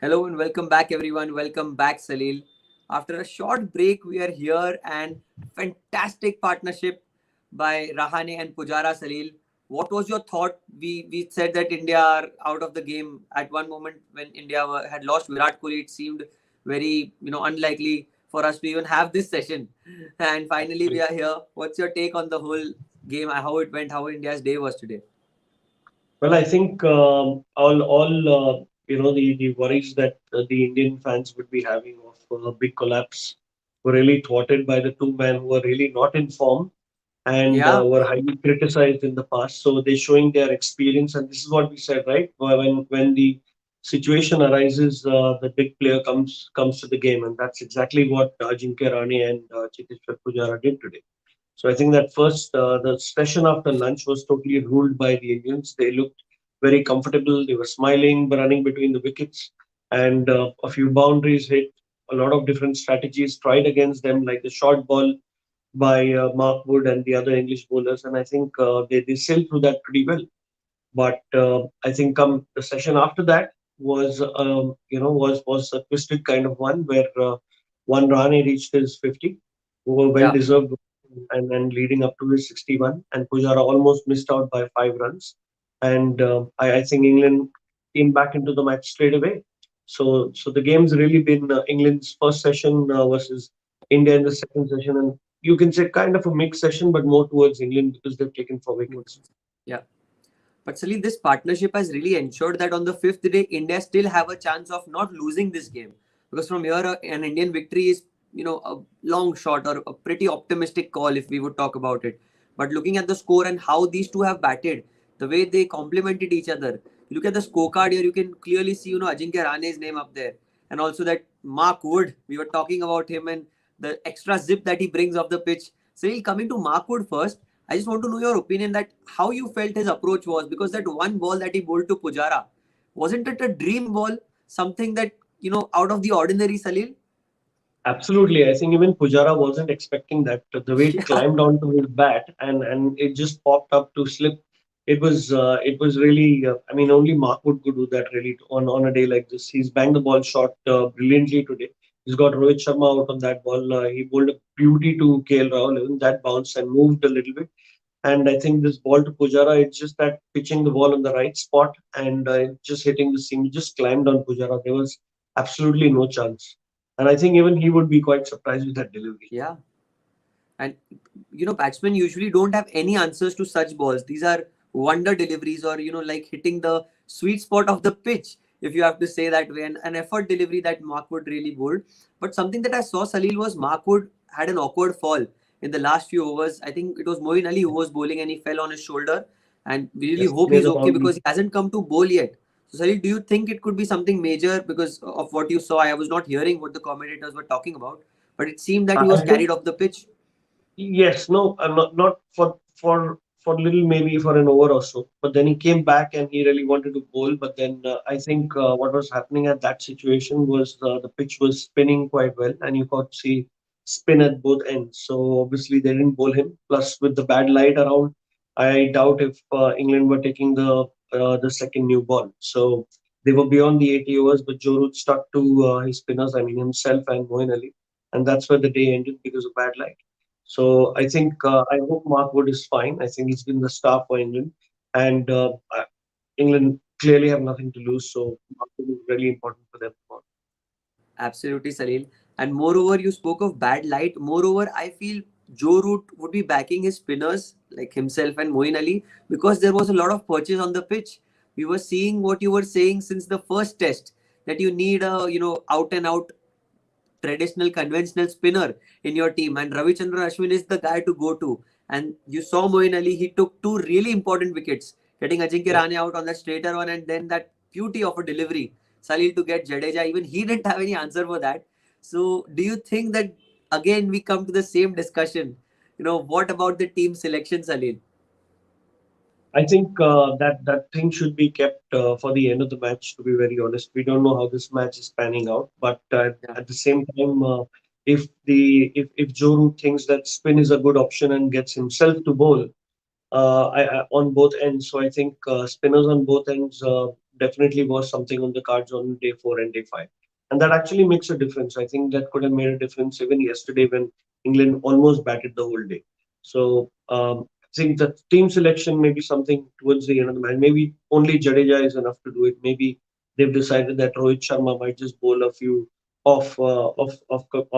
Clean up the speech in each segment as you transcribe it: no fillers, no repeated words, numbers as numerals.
Hello and welcome back, everyone. Welcome back, Salil. After a short break, we are here and fantastic partnership by Rahane and Pujara, Salil. What was your thought? We said that India are out of the game at one moment when India had lost Virat Kohli. It seemed very unlikely for us to even have this session, and finally we are here. What's your take on the whole game? How it went? How India's day was today? Well, I think the worries that the Indian fans would be having of a big collapse were really thwarted by the two men who were really not in form and Yeah, were highly criticized in the past. So they're showing their experience, and this is what we said, right? When the situation arises, the big player comes to the game, and that's exactly what Ajinkya Rahane and Cheteshwar Pujara did today. So I think that first, the session after lunch was totally ruled by the Indians. They looked very comfortable. They were smiling, running between the wickets, and a few boundaries hit. A lot of different strategies tried against them, like the short ball by Mark Wood and the other English bowlers, and I think they sailed through that pretty well. But I think come the session after that was was a twisted kind of one where one Rane reached his 50, who were well yeah. deserved, and then leading up to his 61, and Pujara almost missed out by 5 runs, and I think England came back into the match straight away. So the game's really been England's first session versus India in the second session, and you can say kind of a mixed session, but more towards England because they've taken 4 wickets. Yeah. But Salil, this partnership has really ensured that on the fifth day, India still have a chance of not losing this game. Because from here, an Indian victory is, a long shot or a pretty optimistic call if we would talk about it. But looking at the score and how these two have batted, the way they complemented each other. You look at the scorecard here, you can clearly see, Ajinkya Rahane's name up there. And also that Mark Wood, we were talking about him and the extra zip that he brings off the pitch. Salil, coming to Mark Wood first, I just want to know your opinion that how you felt his approach was, because that one ball that he bowled to Pujara, wasn't it a dream ball? Something that, out of the ordinary, Salil? Absolutely. I think even Pujara wasn't expecting that. The way it Yeah, climbed onto his bat and it just popped up to slip. It was really I mean only Mark Wood could do that really on a day like this. He's banged the ball shot brilliantly today. He's got Rohit Sharma out on that ball. He bowled a beauty to KL Rahul. Even that bounced and moved a little bit. And I think this ball to Pujara, it's just that pitching the ball on the right spot and just hitting the seam, just climbed on Pujara. There was absolutely no chance. And I think even he would be quite surprised with that delivery. yeah. And batsmen usually don't have any answers to such balls. These are wonder deliveries, or like hitting the sweet spot of the pitch, if you have to say that way. And an effort delivery that Mark Wood really bowled. But something that I saw, Salil, was Mark Wood had an awkward fall in the last few overs. I think it was Moeen Ali who was bowling and he fell on his shoulder. And we really Yes, hope near he's the okay boundary. because he hasn't come to bowl yet. So, Salil, do you think it could be something major because of what you saw? I was not hearing what the commentators were talking about, but it seemed that he I was think carried off the pitch. yes, no, not for little maybe for an over or so. But then he came back and he really wanted to bowl. But then I think what was happening at that situation was the pitch was spinning quite well, and you could see spin at both ends. So obviously they didn't bowl him. Plus with the bad light around, I doubt if England were taking the second new ball. So they were beyond the 80 overs, but Joe Root stuck to his spinners. I mean himself and Moeen Ali, and that's where the day ended because of bad light. So I think I hope Mark Wood is fine. I think he's been the star for England, and England clearly have nothing to lose. So Mark Wood is really important for them. Absolutely, Salil. And moreover, you spoke of bad light. Moreover, I feel Joe Root would be backing his spinners like himself and Moeen Ali because there was a lot of purchase on the pitch. We were seeing what you were saying since the first test, that you need a out and out traditional conventional spinner in your team, and Ravichandran Ashwin is the guy to go to. And you saw Moeen Ali, he took two really important wickets, getting Ajinkya Yeah. Rahane out on that straighter one, and then that beauty of a delivery. Salil to get Jadeja, even he didn't have any answer for that. So, do you think that again we come to the same discussion? What about the team selection, Salil? I think that thing should be kept for the end of the match. To be very honest, we don't know how this match is panning out, but Yeah, at the same time, if Joe Root thinks that spin is a good option and gets himself to bowl, on both ends. So I think spinners on both ends definitely was something on the cards on day 4 and day 5. And that actually makes a difference. I think that could have made a difference even yesterday when England almost batted the whole day. So I think that team selection may be something towards the end of the match. Maybe only Jadeja is enough to do it. Maybe they've decided that Rohit Sharma might just bowl a few off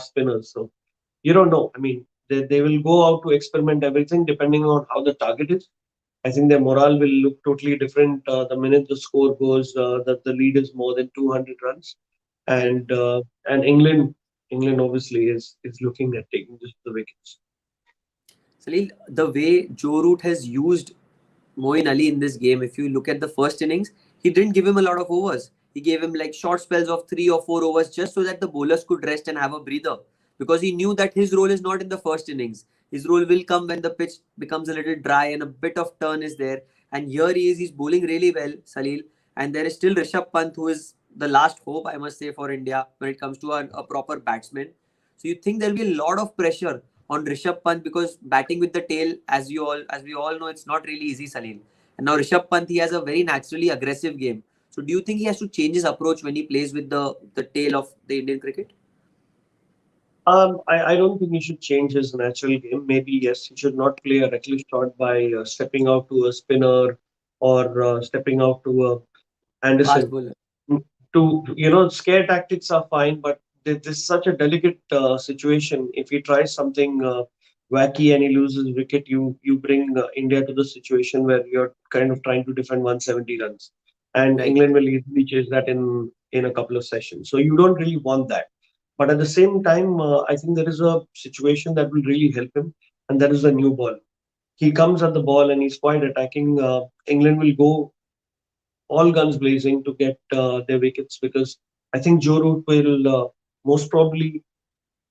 spinners. So you don't know. I mean, they will go out to experiment everything depending on how the target is. I think their morale will look totally different the minute the score goes that the lead is more than 200 runs, Right. and England obviously is looking at taking just the wickets. Salil, the way Joe Root has used Moeen Ali in this game, if you look at the first innings, he didn't give him a lot of overs. He gave him like short spells of 3 or 4 overs just so that the bowlers could rest and have a breather. Because he knew that his role is not in the first innings. His role will come when the pitch becomes a little dry and a bit of turn is there. And here he is, he's bowling really well, Salil. And there is still Rishabh Pant, who is the last hope, I must say, for India when it comes to a proper batsman. So you think there'll be a lot of pressure on Rishabh Pant because batting with the tail, as we all know, it's not really easy, Salil. And now Rishabh Pant, he has a very naturally aggressive game. So do you think he has to change his approach when he plays with the tail of the Indian cricket? I don't think he should change his natural game. Maybe yes, he should not play a reckless shot by stepping out to a spinner or stepping out to a Fast Anderson. bowler. To scare tactics are fine, but this is such a delicate situation. If he tries something wacky and he loses wicket, you bring India to the situation where you're kind of trying to defend 170 runs, and Right. England will easily chase that in a couple of sessions. So you don't really want that. But at the same time, I think there is a situation that will really help him, and that is a new ball. He comes at the ball and he's quite attacking. England will go all guns blazing to get their wickets, because I think Joe Root will most probably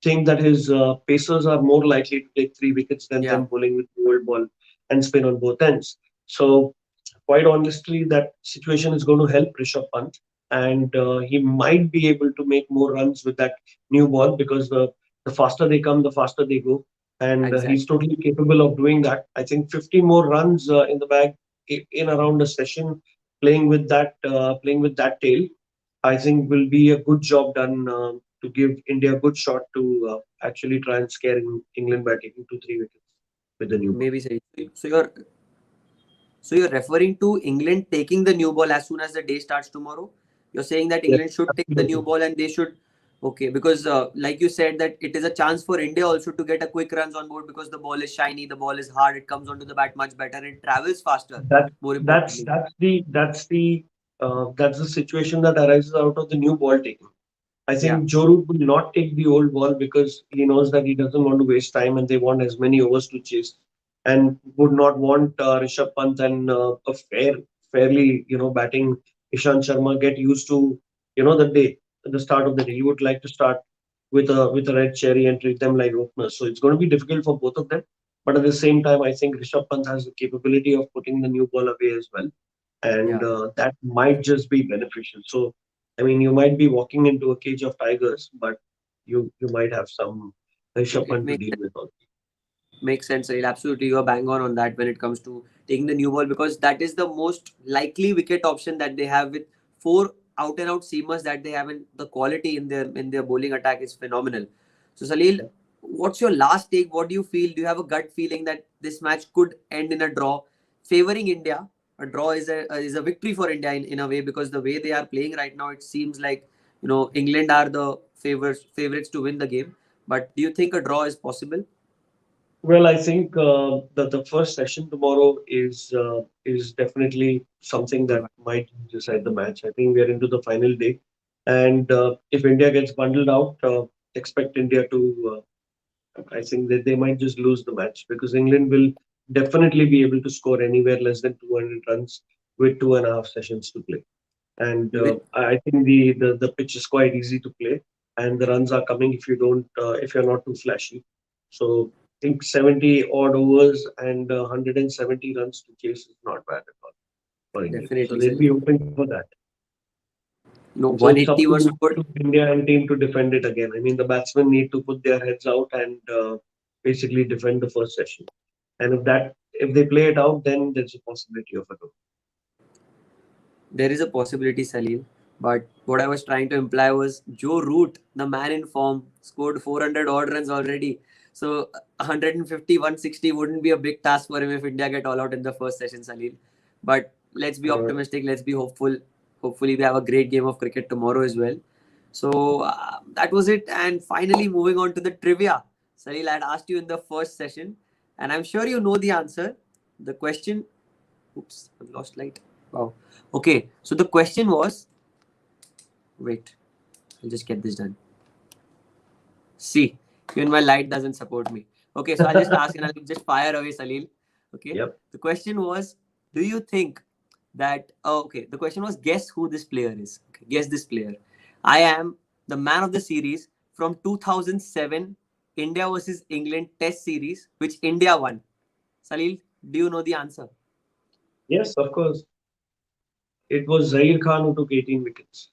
think that his pacers are more likely to take 3 wickets than Yeah. them bowling with the old ball and spin on both ends. So, quite honestly, that situation is going to help Rishabh Pant, and he might be able to make more runs with that new ball, because the faster they come, the faster they go, and Exactly. he's totally capable of doing that. I think 50 more runs in the bag in around a session, playing with that tail, I think will be a good job done to give India a good shot to actually try and scare England by taking 2 3 wickets with the new ball. Maybe say. So you're referring to England taking the new ball as soon as the day starts tomorrow. You're saying that Yes, England should take the new absolutely. ball and they should. Okay, because like you said, that it is a chance for India also to get a quick runs on board because the ball is shiny, the ball is hard, it comes onto the bat much better, it travels faster. That More importantly, that's the situation that arises out of the new ball taking. I yeah, think Joe Root will not take the old ball because he knows that he doesn't want to waste time and they want as many overs to chase, and would not want Rishabh Pant and a fairly batting Ishant Sharma get used to the day at the start of the day. He would like to start with a red cherry and treat them like openers. So it's going to be difficult for both of them. But at the same time, I think Rishabh Pant has the capability of putting the new ball away as well, and yeah, that might just be beneficial. So, I mean, you might be walking into a cage of tigers, but you might have some Rishabh it Pant to makes deal with also. Makes sense, Rahil. Absolutely, you're bang on that when it comes to taking the new ball because that is the most likely wicket option that they have with four out and out seamers that they have, and the quality in their bowling attack is phenomenal. So, Salil, what's your last take? What do you feel? Do you have a gut feeling that this match could end in a draw, favoring India? A draw is a victory for India in a way because the way they are playing right now, it seems like England are the favorites to win the game. But do you think a draw is possible? Well, I think that the first session tomorrow is definitely something Good that one. might decide the match. I think we are into the final day, and if India gets bundled out, expect India to. I think that they might just lose the match because England will definitely be able to score anywhere less than 200 runs with 2.5 sessions to play. And With I think the pitch is quite easy to play, and the runs are coming if you're not too flashy. So I think 70 odd overs and 170 runs to chase is not bad at all for England. So definitely, they'll Salil. be open for that. So it's up 180 was scored. to India and team to defend it again. I mean, the batsmen need to put their heads out and basically defend the first session. And if they play it out, then there's a possibility of a no. There is a possibility, Salil. But what I was trying to imply was Joe Root, the man in form, scored 400 odd runs already. So 150, 160 wouldn't be a big task for him if India get all out in the first session, Salil. But let's be Uh, optimistic. Let's be hopeful. Hopefully, we have a great game of cricket tomorrow as well. So that was it. And finally, moving on to the trivia. Salil, I had asked you in the first session, and I'm sure you know the answer. The question. Oops, I've lost light. Wow. Okay, so the question was, wait, I'll just get this done. See, even my light doesn't support me. Okay, so I'll just ask and I'll just fire away, Salil. Okay, yep. the question was, do you think that, oh, okay, the question was, guess who this player is? Okay, guess this player. I am the man of the series from 2007 India versus England Test series, which India won. Salil, do you know the answer? Yes, of course. It was Zair Khan who took 18 wickets.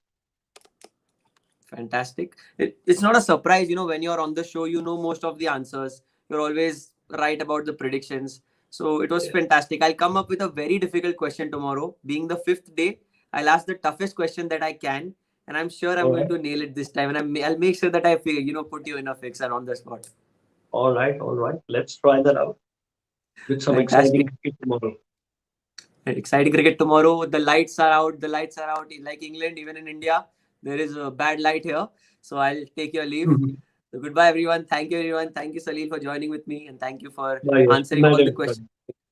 Fantastic. It's not a surprise, when you're on the show, you know most of the answers. You're always right about the predictions. So it was Yeah. fantastic. I'll come up with a very difficult question tomorrow. Being the fifth day, I'll ask the toughest question that I can. And I'm sure I'm All going right. to nail it this time. And I'll make sure that put you in a fix and on the spot. All right. All right. Let's try that out with some exciting Fantastic. cricket tomorrow. Exciting cricket tomorrow. The lights are out. The lights are out. Like England, even in India, there is a bad light here. So I'll take your leave. So goodbye, everyone. Thank you, everyone. Thank you, Salil, for joining with me. And thank you for Bye. Yes. Good answering night, all the questions. everybody.